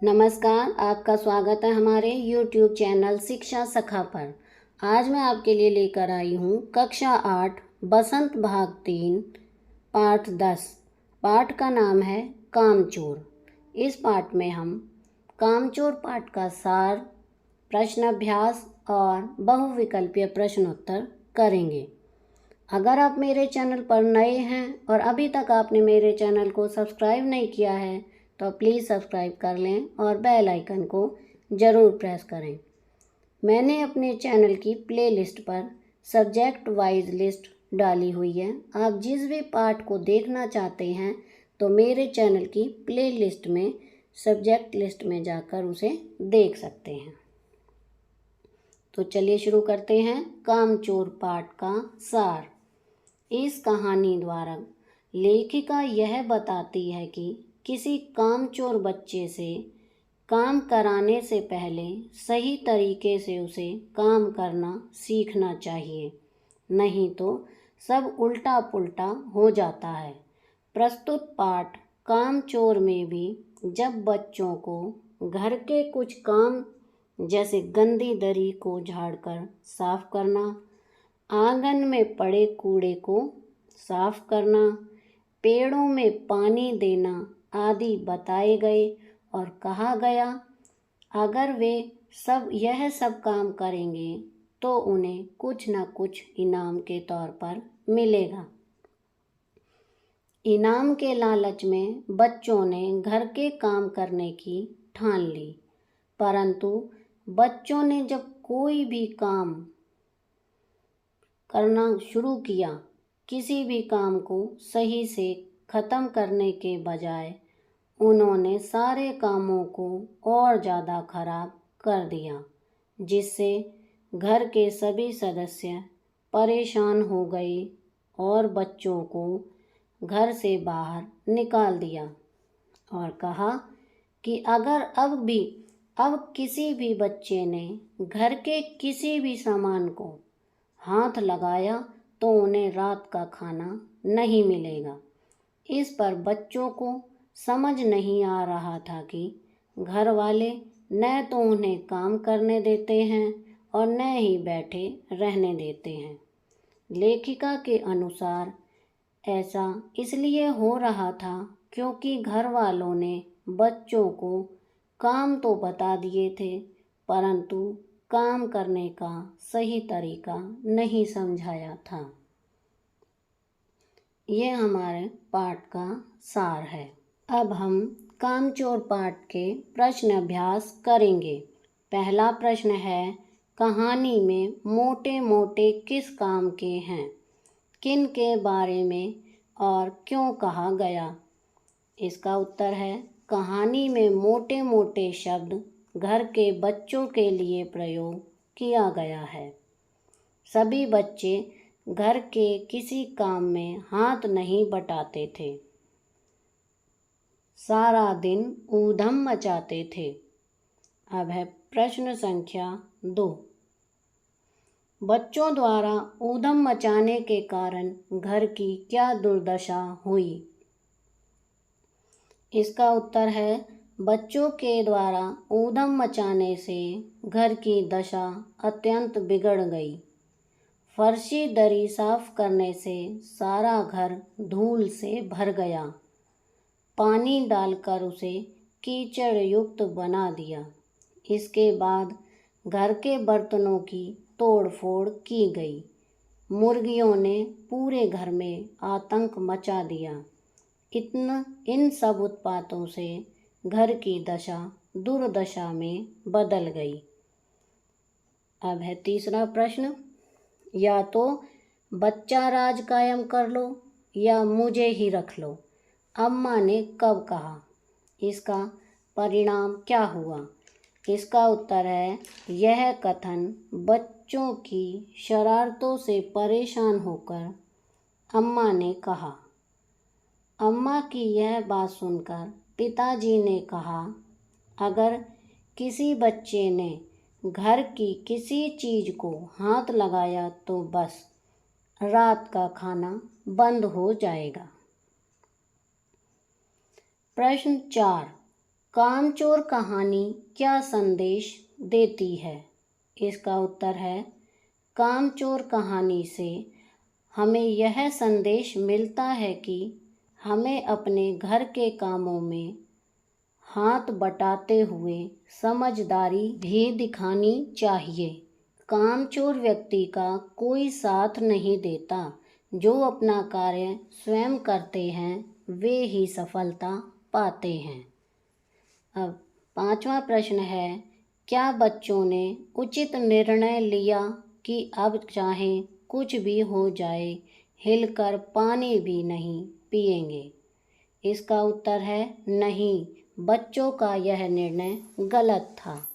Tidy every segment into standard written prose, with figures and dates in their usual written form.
नमस्कार, आपका स्वागत है हमारे YouTube चैनल शिक्षा सखा पर। आज मैं आपके लिए लेकर आई हूँ कक्षा 8 बसंत भाग 3 पाठ 10। पाठ का नाम है कामचोर। इस पाठ में हम कामचोर पाठ का सार, प्रश्न अभ्यास और बहुविकल्पीय प्रश्नोत्तर करेंगे। अगर आप मेरे चैनल पर नए हैं और अभी तक आपने मेरे चैनल को सब्सक्राइब नहीं किया है तो प्लीज़ सब्सक्राइब कर लें और बेल आइकन को ज़रूर प्रेस करें। मैंने अपने चैनल की प्लेलिस्ट पर सब्जेक्ट वाइज लिस्ट डाली हुई है। आप जिस भी पाठ को देखना चाहते हैं तो मेरे चैनल की प्लेलिस्ट में सब्जेक्ट लिस्ट में जाकर उसे देख सकते हैं। तो चलिए शुरू करते हैं कामचोर पाठ का सार। इस कहानी द्वारा लेखिका यह बताती है कि किसी कामचोर बच्चे से काम कराने से पहले सही तरीके से उसे काम करना सीखना चाहिए, नहीं तो सब उल्टा पुल्टा हो जाता है। प्रस्तुत पाठ कामचोर में भी जब बच्चों को घर के कुछ काम जैसे गंदी दरी को झाड़कर साफ करना, आंगन में पड़े कूड़े को साफ करना, पेड़ों में पानी देना आदि बताए गए और कहा गया अगर वे यह सब काम करेंगे तो उन्हें कुछ न कुछ इनाम के तौर पर मिलेगा। इनाम के लालच में बच्चों ने घर के काम करने की ठान ली, परंतु बच्चों ने जब कोई भी काम करना शुरू किया, किसी भी काम को सही से ख़त्म करने के बजाय उन्होंने सारे कामों को और ज़्यादा खराब कर दिया, जिससे घर के सभी सदस्य परेशान हो गए और बच्चों को घर से बाहर निकाल दिया और कहा कि अगर अब किसी भी बच्चे ने घर के किसी भी सामान को हाथ लगाया तो उन्हें रात का खाना नहीं मिलेगा। इस पर बच्चों को समझ नहीं आ रहा था कि घर वाले न तो उन्हें काम करने देते हैं और न ही बैठे रहने देते हैं। लेखिका के अनुसार ऐसा इसलिए हो रहा था क्योंकि घर वालों ने बच्चों को काम तो बता दिए थे, परंतु काम करने का सही तरीका नहीं समझाया था। ये हमारे पाठ का सार है। अब हम कामचोर पाठ के प्रश्न अभ्यास करेंगे। पहला प्रश्न है, कहानी में मोटे मोटे किस काम के हैं, किन के बारे में और क्यों कहा गया? इसका उत्तर है, कहानी में मोटे मोटे शब्द घर के बच्चों के लिए प्रयोग किया गया है। सभी बच्चे घर के किसी काम में हाथ नहीं बटाते थे, सारा दिन ऊधम मचाते थे। अब है प्रश्न संख्या 2। बच्चों द्वारा ऊधम मचाने के कारण घर की क्या दुर्दशा हुई? इसका उत्तर है, बच्चों के द्वारा ऊधम मचाने से घर की दशा अत्यंत बिगड़ गई। फर्शी दरी साफ करने से सारा घर धूल से भर गया। पानी डालकर उसे कीचड़ युक्त बना दिया। इसके बाद घर के बर्तनों की तोड़फोड़ की गई। मुर्गियों ने पूरे घर में आतंक मचा दिया। इन सब उत्पातों से घर की दशा दुर्दशा में बदल गई। अब है तीसरा प्रश्न, या तो बच्चा राज कायम कर लो या मुझे ही रख लो, अम्मा ने कब कहा? इसका परिणाम क्या हुआ? इसका उत्तर है, यह कथन बच्चों की शरारतों से परेशान होकर अम्मा ने कहा। अम्मा की यह बात सुनकर पिताजी ने कहा, अगर किसी बच्चे ने घर की किसी चीज़ को हाथ लगाया तो बस रात का खाना बंद हो जाएगा। प्रश्न 4, कामचोर कहानी क्या संदेश देती है? इसका उत्तर है, कामचोर कहानी से हमें यह संदेश मिलता है कि हमें अपने घर के कामों में हाथ बटाते हुए समझदारी भी दिखानी चाहिए। कामचोर व्यक्ति का कोई साथ नहीं देता। जो अपना कार्य स्वयं करते हैं वे ही सफलता पाते हैं। अब 5वां प्रश्न है, क्या बच्चों ने उचित निर्णय लिया कि अब चाहे कुछ भी हो जाए हिलकर पानी भी नहीं पिएंगे? इसका उत्तर है नहीं, बच्चों का यह निर्णय गलत था।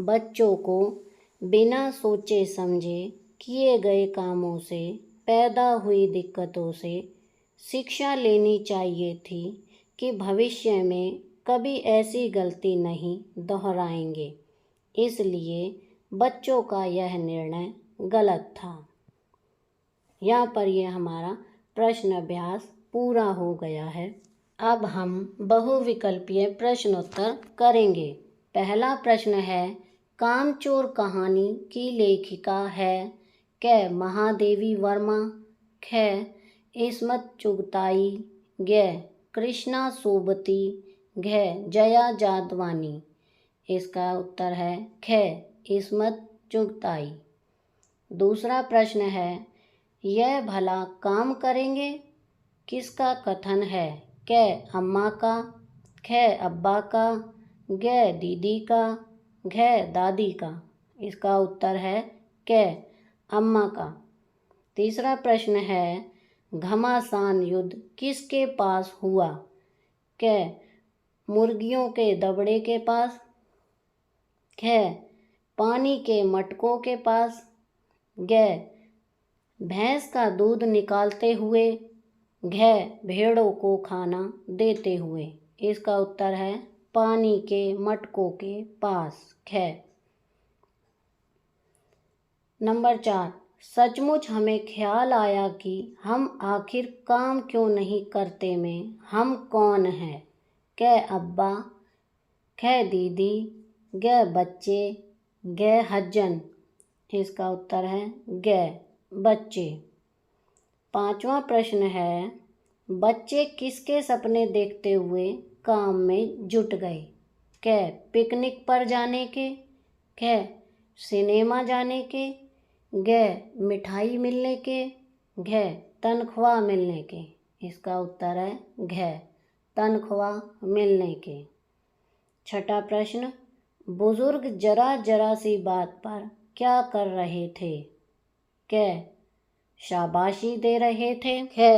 बच्चों को बिना सोचे समझे किए गए कामों से पैदा हुई दिक्कतों से शिक्षा लेनी चाहिए थी कि भविष्य में कभी ऐसी गलती नहीं दोहराएंगे। इसलिए बच्चों का यह निर्णय गलत था। यहाँ पर यह हमारा प्रश्न अभ्यास पूरा हो गया है। अब हम बहुविकल्पीय प्रश्नोत्तर करेंगे। पहला प्रश्न है, कामचोर कहानी की लेखिका है? क महादेवी वर्मा, ख इस्मत चुगताई, ग कृष्णा सोबती, घ जया जादवानी। इसका उत्तर है ख इस्मत चुगताई। दूसरा प्रश्न है, यह भला काम करेंगे किसका कथन है? क अम्मा का, ख अब्बा का, ग दीदी का, घ दादी का। इसका उत्तर है क अम्मा का। तीसरा प्रश्न है, घमासान युद्ध किसके पास हुआ? क मुर्गियों के दबड़े के पास, ख पानी के मटकों के पास, ग भैंस का दूध निकालते हुए, घ भेड़ों को खाना देते हुए। इसका उत्तर है पानी के मटकों के पास, ख। नंबर 4, सचमुच हमें ख्याल आया कि हम आखिर काम क्यों नहीं करते में हम कौन हैं? क अब्बा, ख दीदी, ग बच्चे, ग हज्जन। इसका उत्तर है ग बच्चे। 5वां प्रश्न है, बच्चे किसके सपने देखते हुए काम में जुट गए? क पिकनिक पर जाने के, ख सिनेमा जाने के, ग मिठाई मिलने के, घ तनख्वाह मिलने के। इसका उत्तर है घ तनख्वाह मिलने के। 6ठा प्रश्न, बुजुर्ग जरा जरा सी बात पर क्या कर रहे थे? क शाबाशी दे रहे थे, ख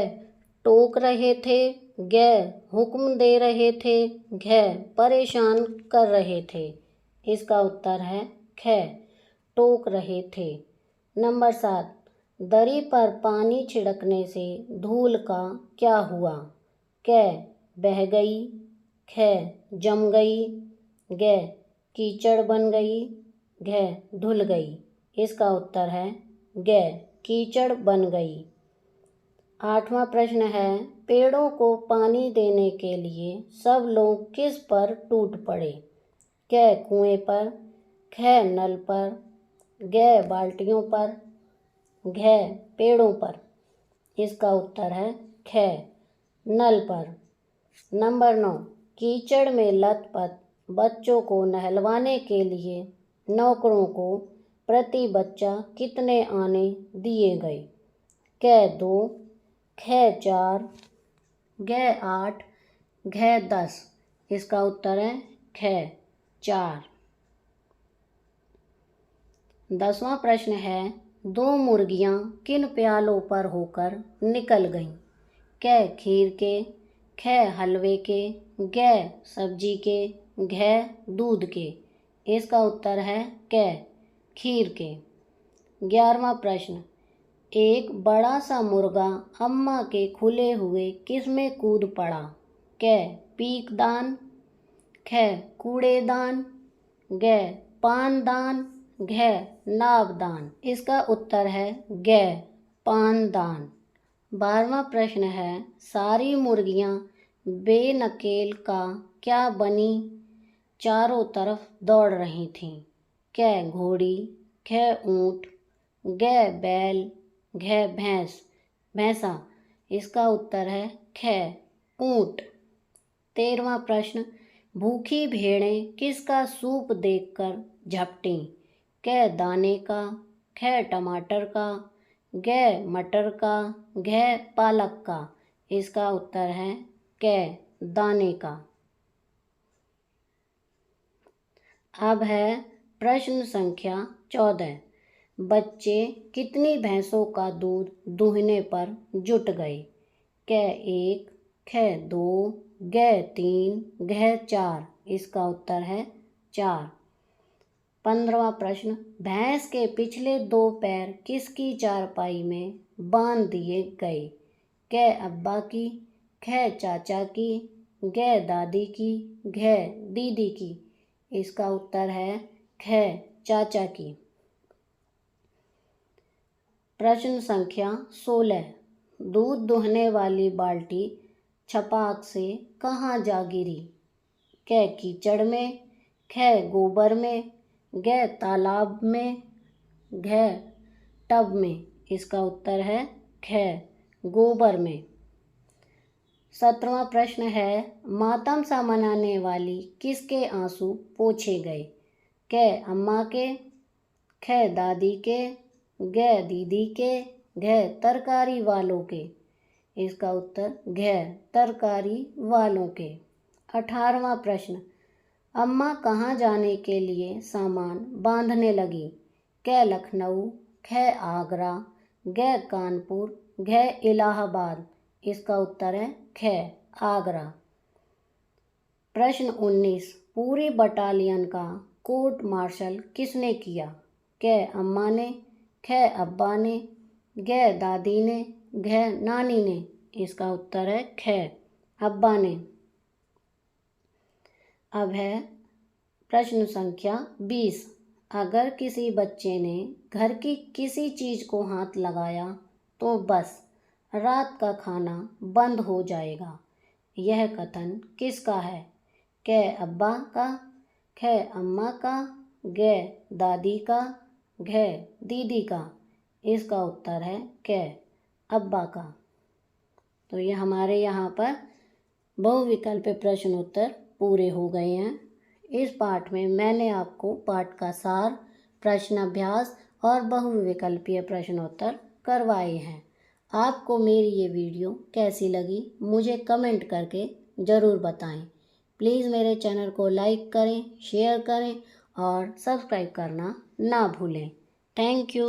टोक रहे थे, ग हुक्म दे रहे थे, घ परेशान कर रहे थे। इसका उत्तर है ख टोक रहे थे। नंबर 7, दरी पर पानी छिड़कने से धूल का क्या हुआ? क बह गई, ख जम गई, ग कीचड़ बन गई, घ धुल गई। इसका उत्तर है ग कीचड़ बन गई। 8वां प्रश्न है, पेड़ों को पानी देने के लिए सब लोग किस पर टूट पड़े? क कुएं पर, ख नल पर, ग बाल्टियों पर, घ पेड़ों पर। इसका उत्तर है ख नल पर। नंबर 9, कीचड़ में लथपथ बच्चों को नहलवाने के लिए नौकरों को प्रति बच्चा कितने आने दिए गए? क 2, ख 4, घ 8, घ 10। इसका उत्तर है ख 4। 10वां प्रश्न है, 2 मुर्गियां किन प्यालों पर होकर निकल गईं? क खीर के, ख हलवे के, ग सब्जी के, घ दूध के। इसका उत्तर है क खीर के। 11वां प्रश्न, एक बड़ा सा मुर्गा अम्मा के खुले हुए किस में कूद पड़ा? क पीकदान, ख कूड़ेदान, ग पानदान, घ नावदान। इसका उत्तर है ग पानदान। 12वां प्रश्न है, सारी मुर्गियां बेनकेल का क्या बनी? चारों तरफ दौड़ रही थीं। क घोड़ी, ख ऊँट, ग बैल, घ भैंस भैंसा। इसका उत्तर है ख ऊँट। 13वां प्रश्न, भूखी भेड़ें किसका सूप देखकर झपटीं? क दाने का, ख टमाटर का, ग मटर का, घ पालक का। इसका उत्तर है क दाने का। अब है प्रश्न संख्या 14। बच्चे कितनी भैंसों का दूध दूहने पर जुट गए? क 1, ख 2, ग 3, घ 4। इसका उत्तर है 4। 15वां प्रश्न, भैंस के पिछले 2 पैर किसकी चारपाई में बांध दिए गए? क अब्बा की, ख चाचा की, ग दादी की, घ दीदी की। इसका उत्तर है ख चाचा की। प्रश्न संख्या 16। दूध दुहने वाली बाल्टी छपाक से कहाँ जा गिरी? क कीचड़ में, ख गोबर में, ग तालाब में, घ टब में। इसका उत्तर है ख गोबर में। 17वां प्रश्न है, मातम सा मनाने वाली किसके आंसू पोंछे गए? क अम्मा के, ख दादी के, ग दीदी के, घ तरकारी वालों के। इसका उत्तर घ तरकारी वालों के। 18वां प्रश्न, अम्मा कहाँ जाने के लिए सामान बांधने लगी? क लखनऊ, ख आगरा, ग कानपुर, घ इलाहाबाद। इसका उत्तर है ख आगरा। प्रश्न 19, पूरी बटालियन का कोर्ट मार्शल किसने किया? क अम्मा ने, ख अब्बा ने, ग दादी ने, घ नानी ने। इसका उत्तर है ख अब्बा ने। अब है प्रश्न संख्या 20। अगर किसी बच्चे ने घर की किसी चीज़ को हाथ लगाया तो बस रात का खाना बंद हो जाएगा। यह कथन किसका है? क अब्बा का, ख अम्मा का, ग दादी का, घ दीदी का। इसका उत्तर है क अब्बा का। तो ये हमारे यहाँ पर बहुविकल्पीय प्रश्न उत्तर पूरे हो गए हैं। इस पाठ में मैंने आपको पाठ का सार, प्रश्न अभ्यास और बहुविकल्पीय प्रश्नोत्तर करवाए हैं। आपको मेरी ये वीडियो कैसी लगी मुझे कमेंट करके ज़रूर बताएं। प्लीज़ मेरे चैनल को लाइक करें, शेयर करें और सब्सक्राइब करना ना भूलें। Thank you.